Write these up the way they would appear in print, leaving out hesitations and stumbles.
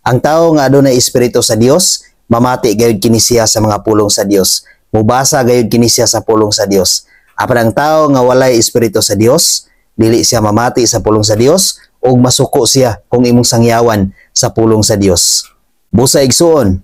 Ang tao nga adunay espiritu sa Dios, mamati gayud kini siya sa mga pulong sa Dios. Mubasa gayud kini siya sa pulong sa Dios. Apan ang tao nga walay espiritu sa Dios, dili siya mamati sa pulong sa Dios ug masuko siya kung imong sangyawan sa pulong sa Dios. Busa igsuon,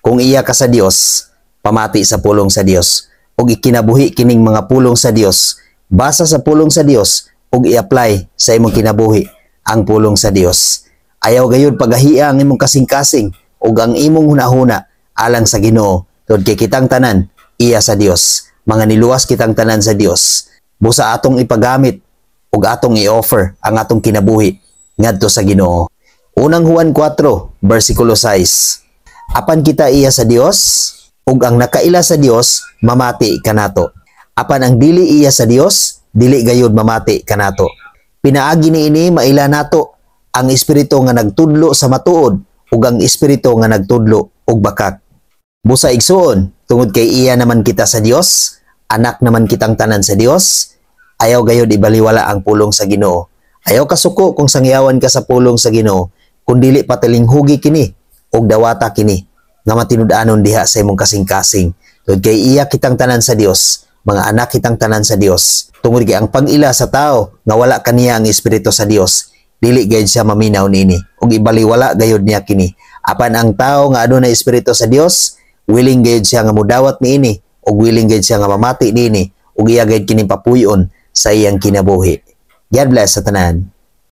kung iya ka sa Dios, pamati sa pulong sa Dios ug ikinabuhi kining mga pulong sa Dios. Basa sa pulong sa Dios ug i-apply sa imong kinabuhi ang pulong sa Dios. Ayaw gayud pagahia ang imong kasing-kasing ug ang imong hunahuna alang sa Ginoo. Tungod kay kitang tanan iya sa Dios. Mga niluwas kitang tanan sa Dios. Busa atong ipagamit ug atong i-offer ang atong kinabuhi ngadto sa Ginoo. Unang Juan 4 bersikulo 6. Apan kita iya sa Dios ug ang nakaila sa Dios mamati kanato. Apan ang dili iya sa Dios dili gayud mamati kanato. Pinaagi niini maila nato ang espiritu nga nagtudlo sa matuod ug ang espiritu nga nagtudlo og bakak. Busa igsuon, tungod kay iya naman kita sa Dios, anak naman kitang tanan sa Dios, ayaw gayud ibaliwala ang pulong sa Ginoo. Ayaw kasuko kung sangyawan ka sa pulong sa Ginoo, kung dili patilinghugi kini og dawata kini nga matinud-anon diha sa imong kasing-kasing. Tungod kay iya kitang tanan sa Dios, mga anak kitang tanan sa Dios. Tungod kay ang pag-ila sa tao nga wala kaniya ang espiritu sa Dios, dili gayud siya maminaw niini ug ibaliwala gayud niya kini. Apan ang tao nga adunay espiritu sa Dios, willing gayud siya nga mudawat niini ug willing gayud siya nga mamati niini ug iya gayud kini papuy-on sa iyang kinabuhi. God bless sa tanan.